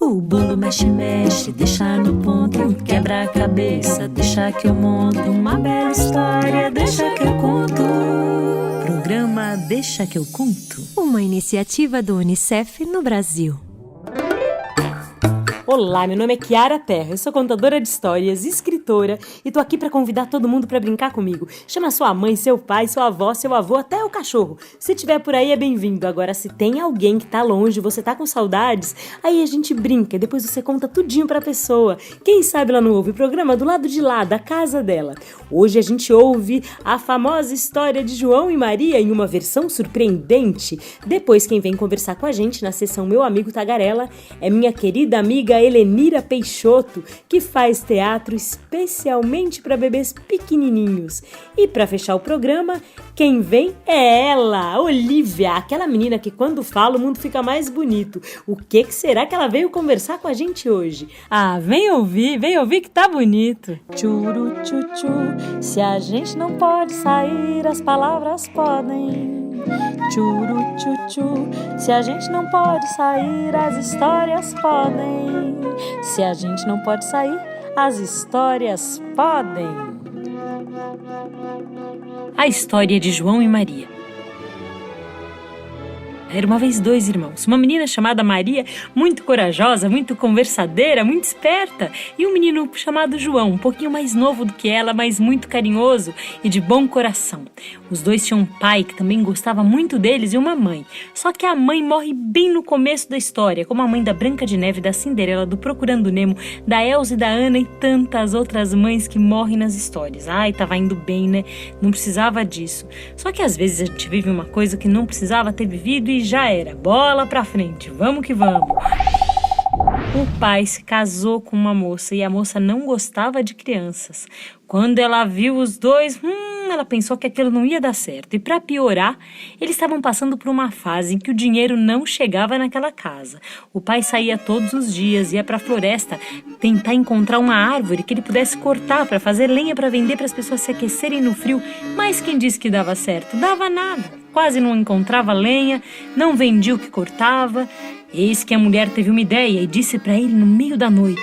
O bolo mexe, mexe, deixa no ponto, quebra a cabeça, deixa que eu monto uma bela história, deixa que eu conto. Programa Deixa que eu conto. Uma iniciativa do UNICEF no Brasil. Olá, meu nome é Kiara Terra, eu sou contadora de histórias, escritora e tô aqui pra convidar todo mundo pra brincar comigo. Chama sua mãe, seu pai, sua avó, seu avô, até o cachorro. Se tiver por aí é bem-vindo. Agora, se tem alguém que tá longe, você tá com saudades, aí a gente brinca e depois você conta tudinho pra pessoa. Quem sabe ela não ouve o programa do lado de lá, da casa dela. Hoje a gente ouve a famosa história de João e Maria em uma versão surpreendente. Depois quem vem conversar com a gente na sessão Meu Amigo Tagarela é minha querida amiga Helenira Peixoto, que faz teatro especialmente para bebês pequenininhos. E para fechar o programa, quem vem é ela, Olivia, aquela menina que quando fala o mundo fica mais bonito. O que será que ela veio conversar com a gente hoje? Ah, vem ouvir que tá bonito. Churu chuchu, se a gente não pode sair, as palavras podem. Churu chuchu, se a gente não pode sair, as histórias podem. Se a gente não pode sair, as histórias podem. A história de João e Maria. Era uma vez dois irmãos, uma menina chamada Maria, muito corajosa, muito conversadeira, muito esperta, e um menino chamado João, um pouquinho mais novo do que ela, mas muito carinhoso e de bom coração. Os dois tinham um pai que também gostava muito deles e uma mãe, só que a mãe morre bem no começo da história, como a mãe da Branca de Neve, da Cinderela, do Procurando Nemo, da Elsa e da Ana e tantas outras mães que morrem nas histórias. Ai, tava indo bem, né? Não precisava disso. Só que às vezes a gente vive uma coisa que não precisava ter vivido e já era, bola pra frente, vamos que vamos. O pai se casou com uma moça e a moça não gostava de crianças. Quando ela viu os dois, ela pensou que aquilo não ia dar certo. E para piorar, eles estavam passando por uma fase em que o dinheiro não chegava naquela casa. O pai saía todos os dias, ia para a floresta tentar encontrar uma árvore que ele pudesse cortar para fazer lenha para vender para as pessoas se aquecerem no frio. Mas quem disse que dava certo? Dava nada. Quase não encontrava lenha, não vendia o que cortava. Eis que a mulher teve uma ideia e disse para ele no meio da noite: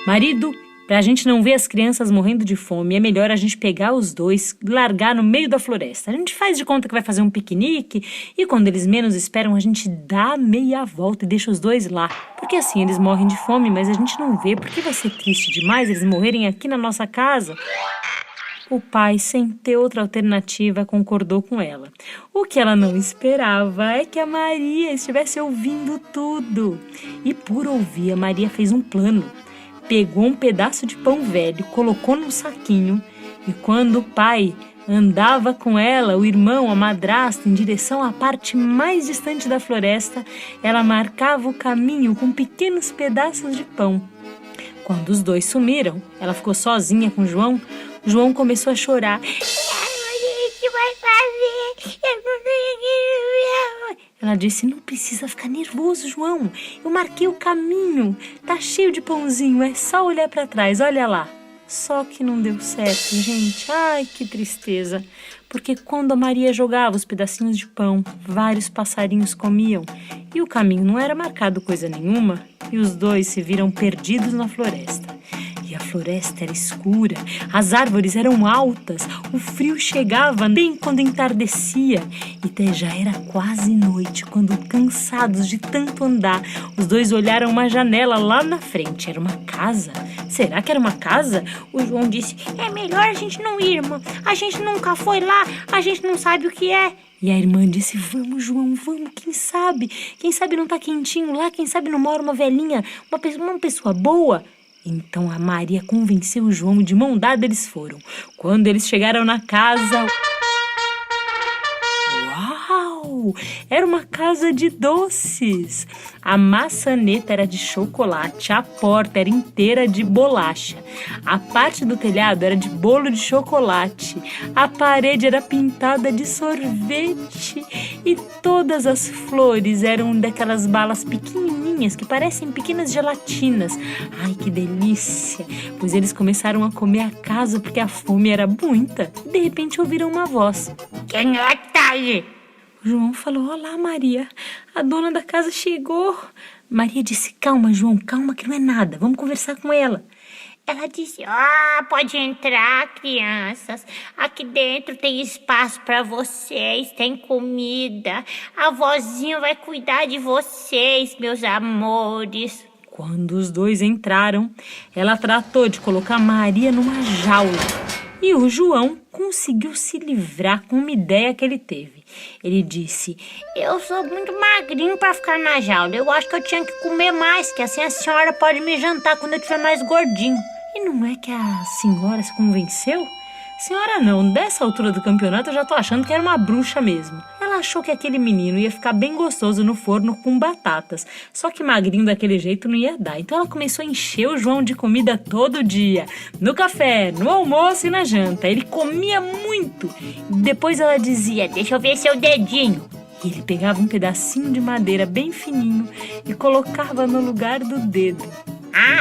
marido, pra gente não ver as crianças morrendo de fome, é melhor a gente pegar os dois, largar no meio da floresta. A gente faz de conta que vai fazer um piquenique e quando eles menos esperam a gente dá meia volta e deixa os dois lá. Porque assim eles morrem de fome, mas a gente não vê, porque vai ser triste demais eles morrerem aqui na nossa casa. O pai, sem ter outra alternativa, concordou com ela. O que ela não esperava é que a Maria estivesse ouvindo tudo. E por ouvir, a Maria fez um plano. Pegou um pedaço de pão velho, colocou num saquinho e quando o pai andava com ela, o irmão, a madrasta, em direção à parte mais distante da floresta, ela marcava o caminho com pequenos pedaços de pão. Quando os dois sumiram, ela ficou sozinha com João. João começou a chorar. O que vai fazer? Ela disse: não precisa ficar nervoso, João. Eu marquei o caminho. Tá cheio de pãozinho, é só olhar para trás, olha lá. Só que não deu certo, gente. Ai, que tristeza. Porque quando a Maria jogava os pedacinhos de pão, vários passarinhos comiam. E o caminho não era marcado coisa nenhuma. E os dois se viram perdidos na floresta. E a floresta era escura, as árvores eram altas, o frio chegava bem quando entardecia. E até já era quase noite, quando, cansados de tanto andar, os dois olharam uma janela lá na frente. Era uma casa. Será que era uma casa? O João disse: é melhor a gente não ir, irmã. A gente nunca foi lá, a gente não sabe o que é. E a irmã disse: vamos, João, vamos, quem sabe? Quem sabe não tá quentinho lá, quem sabe não mora uma velhinha, uma pessoa boa. Então a Maria convenceu o João e de mão dada eles foram. Quando eles chegaram na casa... Uau! Era uma casa de doces. A maçaneta era de chocolate, a porta era inteira de bolacha. A parte do telhado era de bolo de chocolate. A parede era pintada de sorvete. E todas as flores eram daquelas balas pequenininhas que parecem pequenas gelatinas. Ai, que delícia! Pois eles começaram a comer a casa porque a fome era muita. De repente ouviram uma voz: quem é que tá aí? O João falou: olá, Maria, a dona da casa chegou. Maria disse: calma, João, calma que não é nada, vamos conversar com ela. Ela disse: pode entrar, crianças. Aqui dentro tem espaço para vocês, tem comida. A vozinha vai cuidar de vocês, meus amores. Quando os dois entraram, ela tratou de colocar Maria numa jaula. E o João conseguiu se livrar com uma ideia que ele teve. Ele disse: eu sou muito magrinho para ficar na jaula. Eu acho que eu tinha que comer mais, que assim a senhora pode me jantar quando eu estiver mais gordinho. E não é que a senhora se convenceu? Senhora não, dessa altura do campeonato eu já tô achando que era uma bruxa mesmo. Ela achou que aquele menino ia ficar bem gostoso no forno com batatas, só que magrinho daquele jeito não ia dar. Então ela começou a encher o João de comida todo dia, no café, no almoço e na janta. Ele comia muito. Depois ela dizia: deixa eu ver seu dedinho. E ele pegava um pedacinho de madeira bem fininho e colocava no lugar do dedo.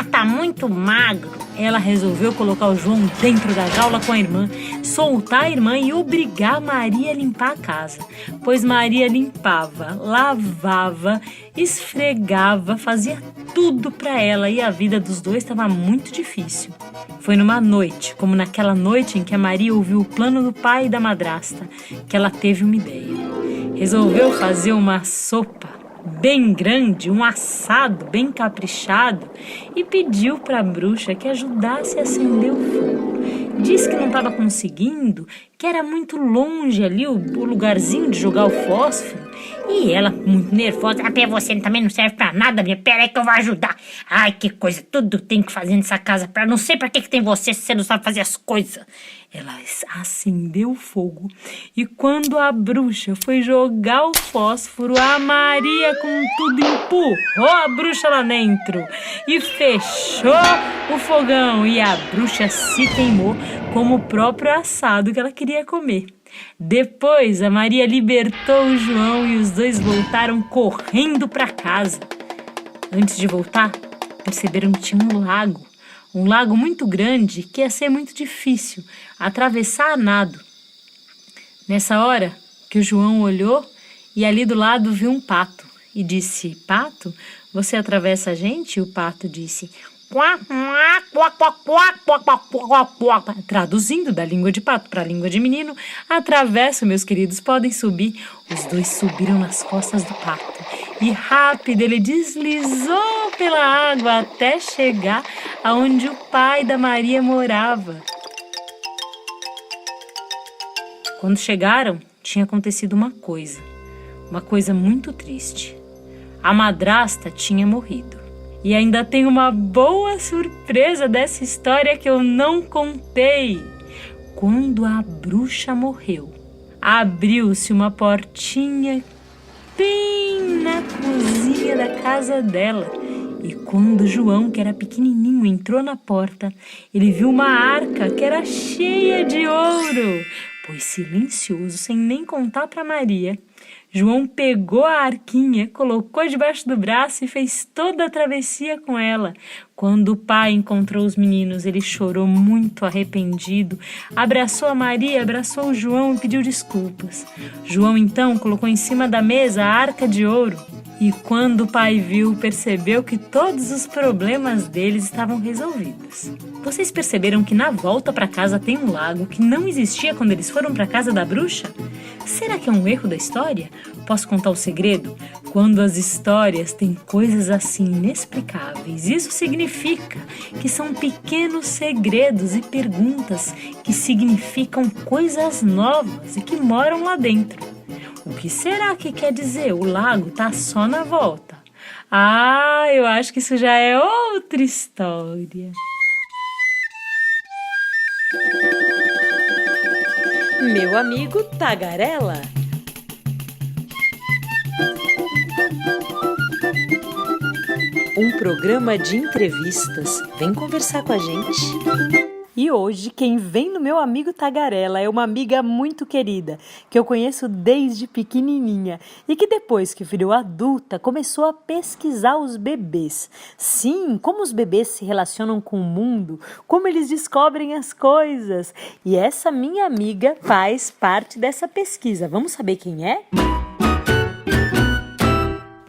Tá muito magro. Ela resolveu colocar o João dentro da jaula com a irmã, soltar a irmã e obrigar Maria a limpar a casa. Pois Maria limpava, lavava, esfregava, fazia tudo para ela e a vida dos dois estava muito difícil. Foi numa noite, como naquela noite em que a Maria ouviu o plano do pai e da madrasta, que ela teve uma ideia. Resolveu fazer uma sopa bem grande, um assado bem caprichado, e pediu para a bruxa que ajudasse a acender o fogo. Disse que não estava conseguindo, que era muito longe ali o lugarzinho de jogar o fósforo. E ela, muito nervosa: até você também não serve pra nada, minha. Pera aí que eu vou ajudar. Ai, que coisa, tudo tem que fazer nessa casa. Não sei pra que tem você se você não sabe fazer as coisas. Ela acendeu o fogo e quando a bruxa foi jogar o fósforo, a Maria com tudo empurrou a bruxa lá dentro e fechou o fogão e a bruxa se queimou como o próprio assado que ela queria comer. Depois a Maria libertou o João e os dois voltaram correndo para casa. Antes de voltar, perceberam que tinha um lago muito grande que ia ser muito difícil atravessar a nado. Nessa hora que o João olhou e ali do lado viu um pato e disse: pato, você atravessa a gente? E o pato disse: traduzindo da língua de pato para a língua de menino: atravesso, meus queridos, podem subir. Os dois subiram nas costas do pato e rápido ele deslizou pela água até chegar aonde o pai da Maria morava. Quando chegaram, tinha acontecido uma coisa muito triste. A madrasta tinha morrido. E ainda tem uma boa surpresa dessa história que eu não contei. Quando a bruxa morreu, abriu-se uma portinha bem na cozinha da casa dela. E quando João, que era pequenininho, entrou na porta, ele viu uma arca que era cheia de ouro. Pois silencioso, sem nem contar para Maria, João pegou a arquinha, colocou debaixo do braço e fez toda a travessia com ela. Quando o pai encontrou os meninos, ele chorou muito arrependido, abraçou a Maria, abraçou o João e pediu desculpas. João então colocou em cima da mesa a arca de ouro e quando o pai viu, percebeu que todos os problemas deles estavam resolvidos. Vocês perceberam que na volta para casa tem um lago que não existia quando eles foram para casa da bruxa? Será que é um erro da história? Posso contar o segredo? Quando as histórias têm coisas assim inexplicáveis, isso significa que são pequenos segredos e perguntas que significam coisas novas e que moram lá dentro. O que será que quer dizer? O lago tá só na volta. Eu acho que isso já é outra história. Meu amigo Tagarela. Um programa de entrevistas. Vem conversar com a gente. E hoje quem vem no Meu Amigo Tagarela é uma amiga muito querida, que eu conheço desde pequenininha e que depois que virou adulta começou a pesquisar os bebês. Sim, como os bebês se relacionam com o mundo, como eles descobrem as coisas. E essa minha amiga faz parte dessa pesquisa. Vamos saber quem é?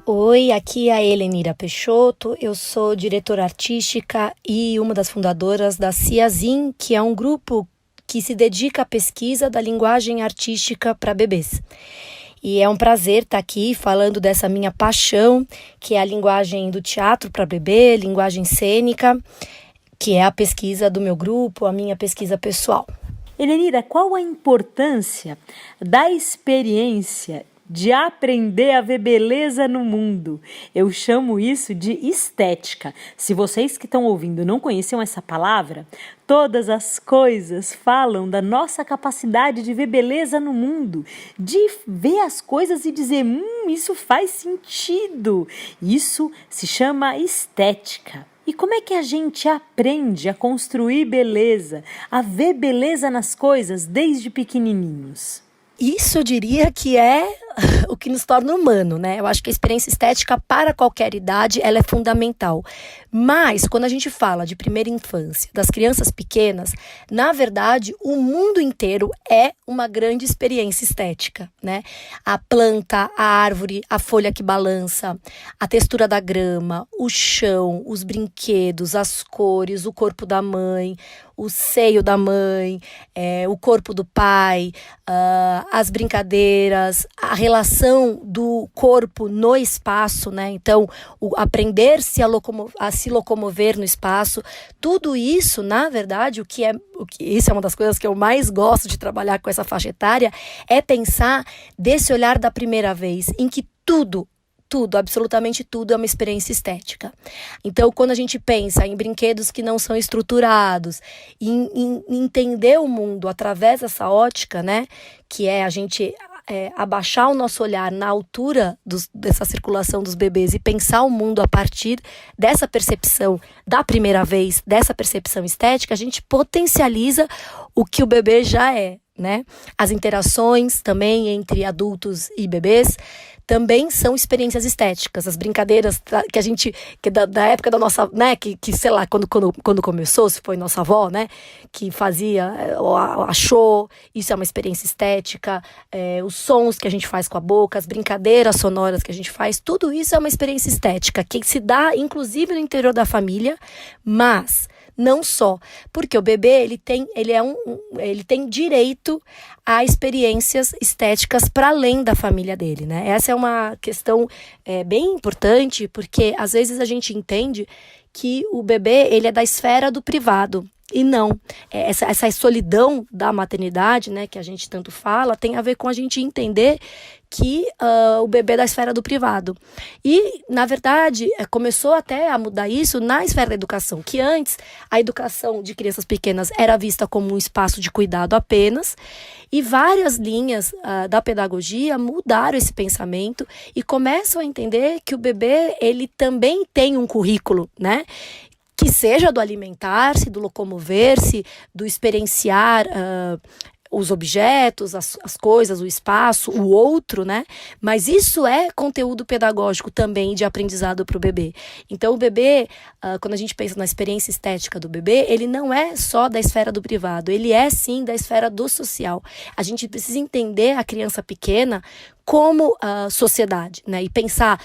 Oi, aqui é a Helenira Peixoto, eu sou diretora artística e uma das fundadoras da CIAZIN, que é um grupo que se dedica à pesquisa da linguagem artística para bebês. E é um prazer estar aqui falando dessa minha paixão, que é a linguagem do teatro para bebê, linguagem cênica, que é a pesquisa do meu grupo, a minha pesquisa pessoal. Helenira, qual a importância da experiência de aprender a ver beleza no mundo? Eu chamo isso de estética. Se vocês que estão ouvindo não conheciam essa palavra, todas as coisas falam da nossa capacidade de ver beleza no mundo, de ver as coisas e dizer, isso faz sentido. Isso se chama estética. E como é que a gente aprende a construir beleza, a ver beleza nas coisas desde pequenininhos? Isso eu diria que é o que nos torna humano, né? Eu acho que a experiência estética para qualquer idade, ela é fundamental. Mas, quando a gente fala de primeira infância, das crianças pequenas, na verdade, o mundo inteiro é uma grande experiência estética, né? A planta, a árvore, a folha que balança, a textura da grama, o chão, os brinquedos, as cores, o corpo da mãe, o seio da mãe, o corpo do pai, as brincadeiras, a relação do corpo no espaço, né? Então, aprender a se locomover no espaço, tudo isso, na verdade, isso é uma das coisas que eu mais gosto de trabalhar com essa faixa etária, é pensar desse olhar da primeira vez, em que tudo, absolutamente tudo é uma experiência estética. Então, quando a gente pensa em brinquedos que não são estruturados, em entender o mundo através dessa ótica, né, que é a gente abaixar o nosso olhar na altura dessa circulação dos bebês e pensar o mundo a partir dessa percepção da primeira vez, dessa percepção estética, a gente potencializa o que o bebê já é, né? As interações também entre adultos e bebês também são experiências estéticas. As brincadeiras que a gente, da época da nossa, né, que sei lá, quando começou, se foi nossa avó, né, que fazia, achou, isso é uma experiência estética, os sons que a gente faz com a boca, as brincadeiras sonoras que a gente faz, tudo isso é uma experiência estética, que se dá, inclusive, no interior da família, mas não só, porque o bebê ele tem direito a experiências estéticas para além da família dele, né? Essa é uma questão bem importante, porque às vezes a gente entende que o bebê ele é da esfera do privado. E não, essa solidão da maternidade, né, que a gente tanto fala, tem a ver com a gente entender que o bebê é da esfera do privado. E, na verdade, começou até a mudar isso na esfera da educação, que antes a educação de crianças pequenas era vista como um espaço de cuidado apenas, e várias linhas da pedagogia mudaram esse pensamento e começam a entender que o bebê ele também tem um currículo, né? Que seja do alimentar-se, do locomover-se, do experienciar os objetos, as coisas, o espaço, o outro, né? Mas isso é conteúdo pedagógico também de aprendizado para o bebê. Então, o bebê, quando a gente pensa na experiência estética do bebê, ele não é só da esfera do privado, ele é sim da esfera do social. A gente precisa entender a criança pequena como sociedade, né? E pensar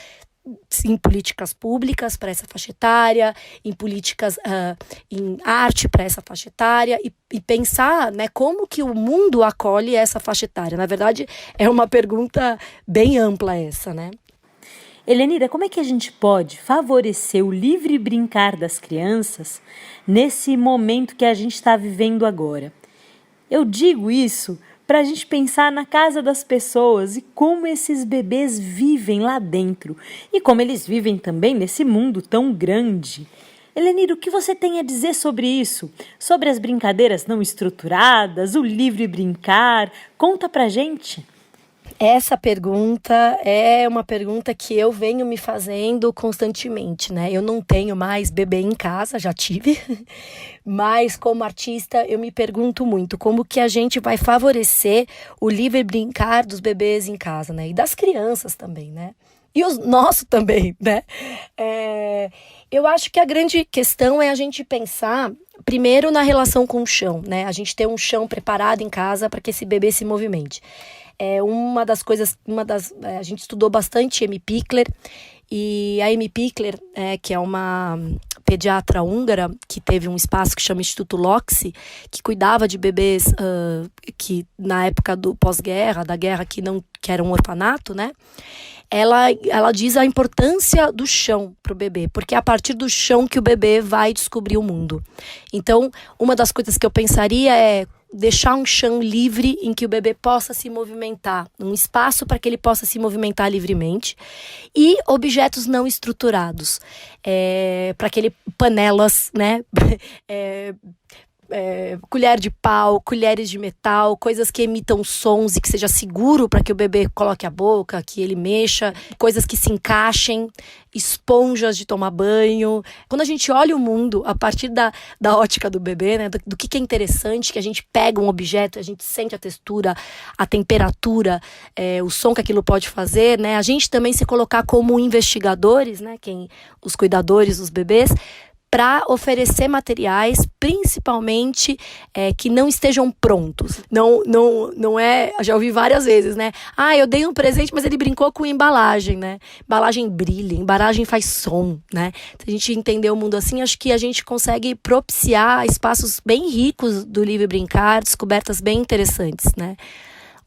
em políticas públicas para essa faixa etária, em políticas em arte para essa faixa etária e pensar, né, como que o mundo acolhe essa faixa etária. Na verdade, é uma pergunta bem ampla essa, né? Helenira, como é que a gente pode favorecer o livre brincar das crianças nesse momento que a gente está vivendo agora? Eu digo isso para a gente pensar na casa das pessoas e como esses bebês vivem lá dentro e como eles vivem também nesse mundo tão grande. Helenira, o que você tem a dizer sobre isso? Sobre as brincadeiras não estruturadas, o livre brincar? Conta pra gente. Essa pergunta é uma pergunta que eu venho me fazendo constantemente, né? Eu não tenho mais bebê em casa, já tive, mas como artista eu me pergunto muito como que a gente vai favorecer o livre brincar dos bebês em casa, né? E das crianças também, né? E os nossos também, né? Eu acho que a grande questão é a gente pensar primeiro na relação com o chão, né? A gente ter um chão preparado em casa para que esse bebê se movimente. É uma das coisas, a gente estudou bastante Amy Pickler, e a Amy Pickler, que é uma pediatra húngara, que teve um espaço que chama Instituto Loxi, que cuidava de bebês que na época do pós-guerra, da guerra, que era um orfanato, né? Ela diz a importância do chão para o bebê, porque é a partir do chão que o bebê vai descobrir o mundo. Então, uma das coisas que eu pensaria é deixar um chão livre em que o bebê possa se movimentar, um espaço para que ele possa se movimentar livremente, e objetos não estruturados, para aquele panelas, né? Colher de pau, colheres de metal, coisas que emitam sons e que seja seguro para que o bebê coloque a boca, que ele mexa, coisas que se encaixem, esponjas de tomar banho. Quando a gente olha o mundo a partir da ótica do bebê, né, do que é interessante, que a gente pega um objeto, a gente sente a textura, a temperatura, o som que aquilo pode fazer, né, a gente também se colocar como investigadores, né, os cuidadores dos bebês, para oferecer materiais, principalmente que não estejam prontos. Não é, já ouvi várias vezes, né? Eu dei um presente, mas ele brincou com embalagem, né? Embalagem brilha, embalagem faz som, né? Se a gente entender o mundo assim, acho que a gente consegue propiciar espaços bem ricos do livre brincar, descobertas bem interessantes, né?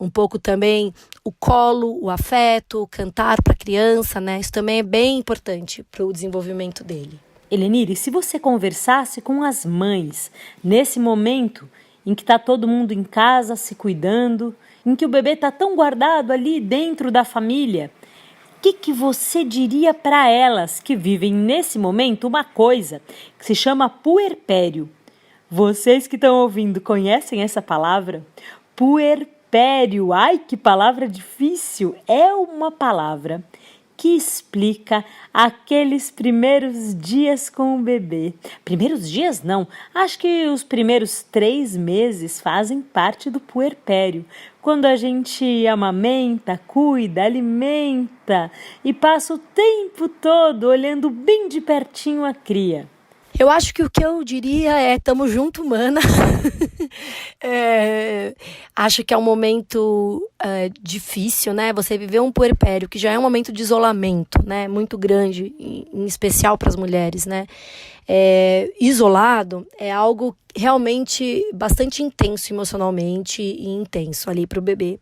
Um pouco também o colo, o afeto, o cantar para a criança, né? Isso também é bem importante para o desenvolvimento dele. Helenire, se você conversasse com as mães nesse momento em que está todo mundo em casa se cuidando, em que o bebê está tão guardado ali dentro da família, o que você diria para elas que vivem nesse momento uma coisa que se chama puerpério? Vocês que estão ouvindo conhecem essa palavra? Puerpério, ai que palavra difícil! É uma palavra que explica aqueles primeiros dias com o bebê. Primeiros dias não, acho que os primeiros 3 meses fazem parte do puerpério. Quando a gente amamenta, cuida, alimenta e passa o tempo todo olhando bem de pertinho a cria. Eu acho que o que eu diria é tamo junto, mana. Acho que é um momento difícil, né? Você viver um puerpério, que já é um momento de isolamento, né? Muito grande, em especial para as mulheres, né? Isolado é algo realmente bastante intenso emocionalmente e intenso ali para o bebê.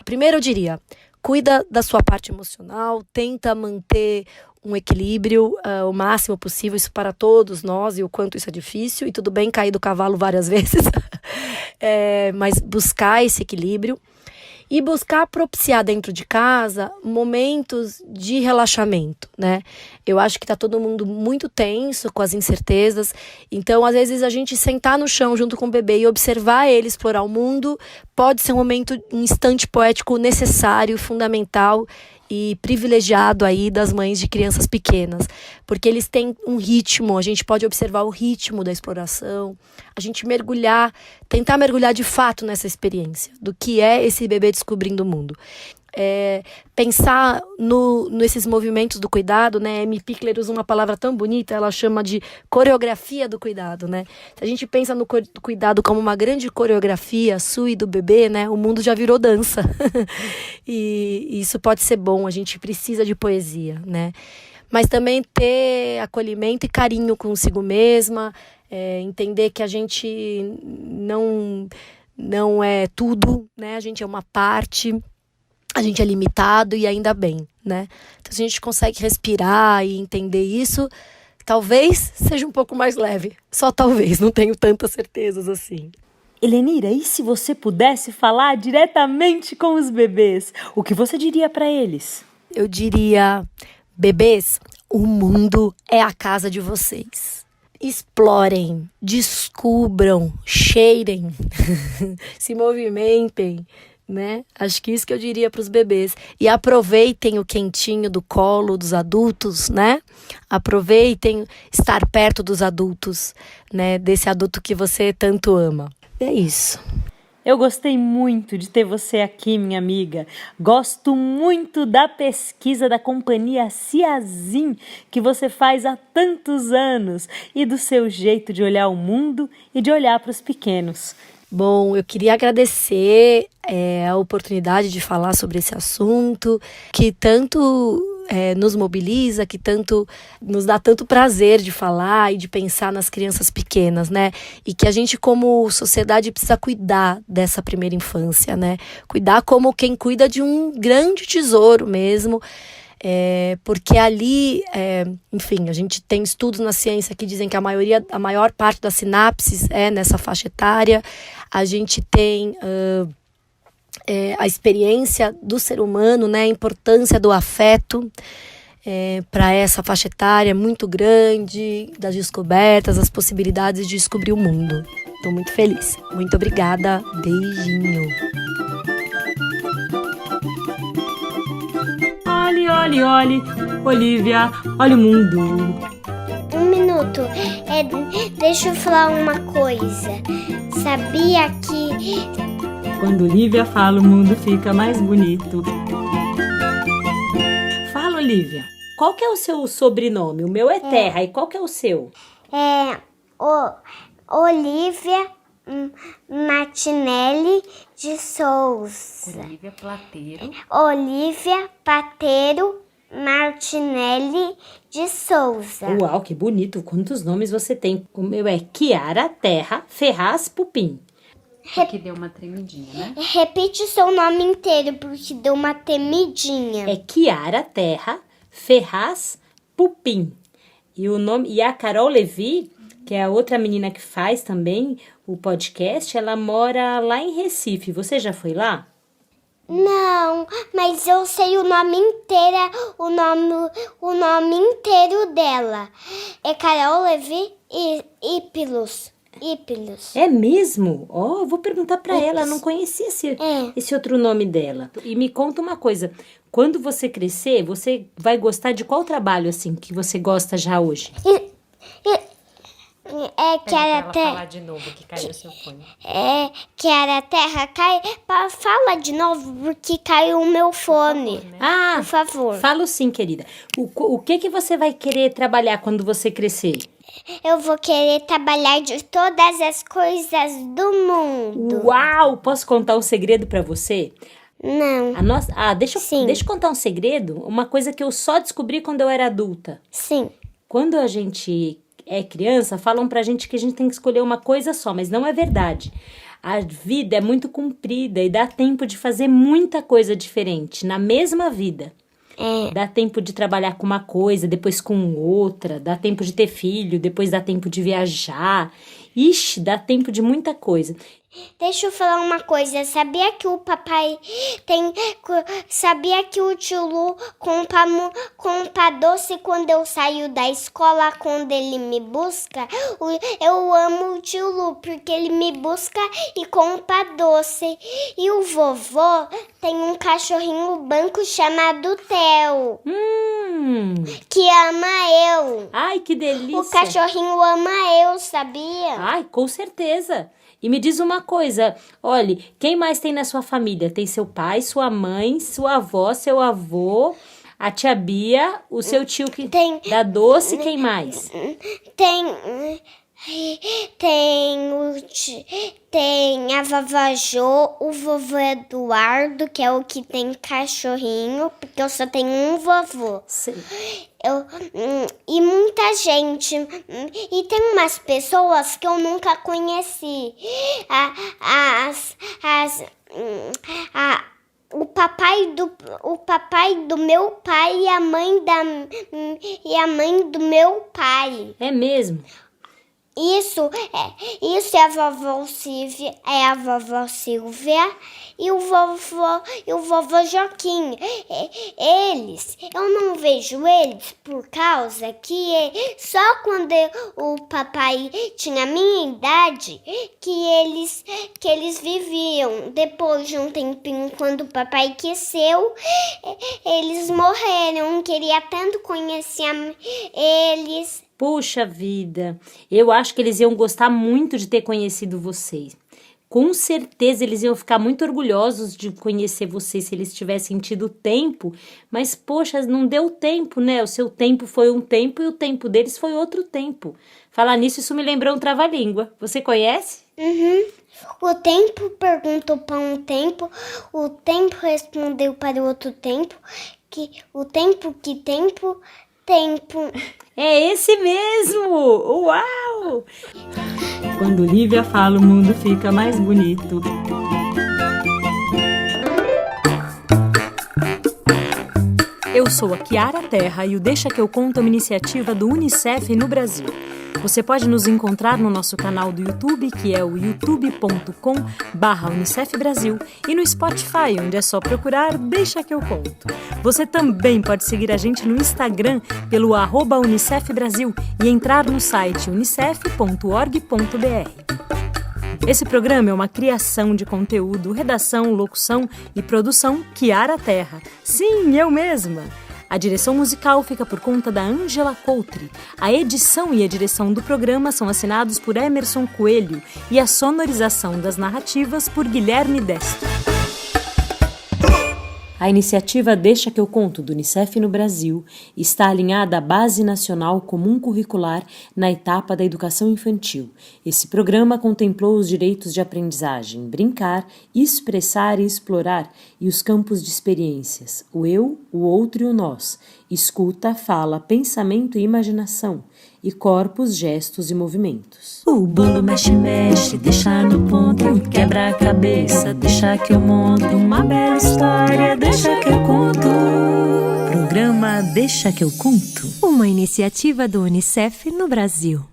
Primeiro eu diria, cuida da sua parte emocional, tenta manter um equilíbrio o máximo possível, isso para todos nós, e o quanto isso é difícil, e tudo bem cair do cavalo várias vezes, mas buscar esse equilíbrio e buscar propiciar dentro de casa momentos de relaxamento, né? Eu acho que tá todo mundo muito tenso com as incertezas, então às vezes a gente sentar no chão junto com o bebê e observar ele explorar o mundo pode ser um instante poético necessário, fundamental e privilegiado aí das mães de crianças pequenas, porque eles têm um ritmo, a gente pode observar o ritmo da exploração, a gente tentar mergulhar de fato nessa experiência, do que é esse bebê descobrindo o mundo. Pensar nesses movimentos do cuidado, né? Amy Pickler usa uma palavra tão bonita, ela chama de coreografia do cuidado, né? Se a gente pensa no cuidado como uma grande coreografia sua e do bebê, né? O mundo já virou dança. E isso pode ser bom, a gente precisa de poesia, né? Mas também ter acolhimento e carinho consigo mesma, entender que a gente não é tudo, né? A gente é uma parte. A gente é limitado e ainda bem, né? Então, se a gente consegue respirar e entender isso, talvez seja um pouco mais leve. Só talvez, não tenho tantas certezas assim. Helenira, e se você pudesse falar diretamente com os bebês, o que você diria para eles? Eu diria, bebês, o mundo é a casa de vocês. Explorem, descubram, cheirem, se movimentem, né? Acho que isso que eu diria para os bebês. E aproveitem o quentinho do colo dos adultos, né? Aproveitem estar perto dos adultos, né? Desse adulto que você tanto ama. É isso. Eu gostei muito de ter você aqui, minha amiga. Gosto muito da pesquisa da companhia Ciazin que você faz há tantos anos e do seu jeito de olhar o mundo e de olhar para os pequenos. Bom, eu queria agradecer a oportunidade de falar sobre esse assunto, que tanto nos mobiliza, que tanto nos dá tanto prazer de falar e de pensar nas crianças pequenas, né? E que a gente, como sociedade, precisa cuidar dessa primeira infância, né? Cuidar como quem cuida de um grande tesouro mesmo. Porque ali, enfim, a gente tem estudos na ciência que dizem que a maior parte das sinapses é nessa faixa etária. A gente tem a experiência do ser humano, né, a importância do afeto para essa faixa etária muito grande, das descobertas, as possibilidades de descobrir o mundo. Estou muito feliz. Muito obrigada. Beijinho. Olhe, Olivia, olha o mundo. Um minuto, deixa eu falar uma coisa. Sabia que... Quando Olivia fala, o mundo fica mais bonito. Fala, Olivia, qual que é o seu sobrenome? O meu é Terra, e qual que é o seu? Olivia Martinelli de Souza. Olivia Plateiro. Olivia Pateiro Martinelli de Souza. Uau, que bonito. Quantos nomes você tem? O meu é Kiara Terra Ferraz Pupim. Porque deu uma tremidinha, né? Repite o seu nome inteiro, porque deu uma temidinha. É Kiara Terra Ferraz Pupim. E a Carol Levi, que é a outra menina que faz também o podcast, ela mora lá em Recife. Você já foi lá? Não, mas eu sei o nome inteiro, o nome inteiro dela. É Carol Levi e Ípilos. É mesmo? Eu vou perguntar pra ela, eu não conhecia esse outro nome dela. E me conta uma coisa, quando você crescer, você vai gostar de qual trabalho, assim, que você gosta já hoje? Falar de novo, que caiu o seu fone. Kiara Terra, fala de novo, porque caiu o meu fone. Por favor, né? Por favor. Falo sim, querida. O que você vai querer trabalhar quando você crescer? Eu vou querer trabalhar de todas as coisas do mundo. Uau! Posso contar um segredo pra você? Não. Deixa eu contar um segredo. Uma coisa que eu só descobri quando eu era adulta. Sim. Quando a gente é criança, falam pra gente que a gente tem que escolher uma coisa só, mas não é verdade. A vida é muito comprida e dá tempo de fazer muita coisa diferente na mesma vida. Dá tempo de trabalhar com uma coisa, depois com outra, dá tempo de ter filho, depois dá tempo de viajar. Ixi, dá tempo de muita coisa. Deixa eu falar uma coisa. Sabia que o papai Sabia que o tio Lu compra doce quando eu saio da escola, quando ele me busca? Eu amo o tio Lu, porque ele me busca e compra doce. E o vovô tem um cachorrinho branco chamado Theo, que ama eu. Ai, que delícia! O cachorrinho ama eu, sabia? Ai, com certeza! E me diz uma coisa, olhe, quem mais tem na sua família? Tem seu pai, sua mãe, sua avó, seu avô, a tia Bia, o seu tio que dá doce, quem mais? Tem a vovó Jo, o vovô Eduardo, que é o que tem cachorrinho, porque eu só tenho um vovô. Sim. E muita gente. E tem umas pessoas que eu nunca conheci. O papai do meu pai e a mãe do meu pai. É mesmo? Isso é a vovó Silvia, e o vovô Joaquim. Eu não vejo eles por causa que só quando o papai tinha a minha idade que eles viviam. Depois de um tempinho, quando o papai cresceu, eles morreram. Eu queria tanto conhecer eles. Puxa vida, eu acho que eles iam gostar muito de ter conhecido vocês. Com certeza eles iam ficar muito orgulhosos de conhecer você se eles tivessem tido tempo, mas poxa, não deu tempo, né? O seu tempo foi um tempo e o tempo deles foi outro tempo. Falar nisso, isso me lembrou um trava-língua. Você conhece? O tempo perguntou para um tempo, o tempo respondeu para o outro tempo, que o tempo que tempo. É esse mesmo! Uau! Quando Lívia fala, o mundo fica mais bonito. Eu sou a Kiara Terra e o Deixa que eu conto é uma iniciativa do Unicef no Brasil. Você pode nos encontrar no nosso canal do YouTube, que é o youtube.com/Unicef Brasil, e no Spotify, onde é só procurar Deixa que eu conto. Você também pode seguir a gente no Instagram pelo @Unicef Brasil e entrar no site unicef.org.br. Esse programa é uma criação de conteúdo, redação, locução e produção Kiara Terra. Sim, eu mesma! A direção musical fica por conta da Ângela Coutri. A edição e a direção do programa são assinados por Emerson Coelho e a sonorização das narrativas por Guilherme Destro. A iniciativa Deixa que eu conto do Unicef no Brasil está alinhada à Base Nacional Comum Curricular na etapa da educação infantil. Esse programa contemplou os direitos de aprendizagem, brincar, expressar e explorar e os campos de experiências, o eu, o outro e o nós, escuta, fala, pensamento e imaginação, e corpos, gestos e movimentos. O bolo mexe, mexe, deixa no ponto, quebra a cabeça, deixa que eu monto uma bela história, deixa que eu conto. Programa Deixa que eu conto, uma iniciativa do Unicef no Brasil.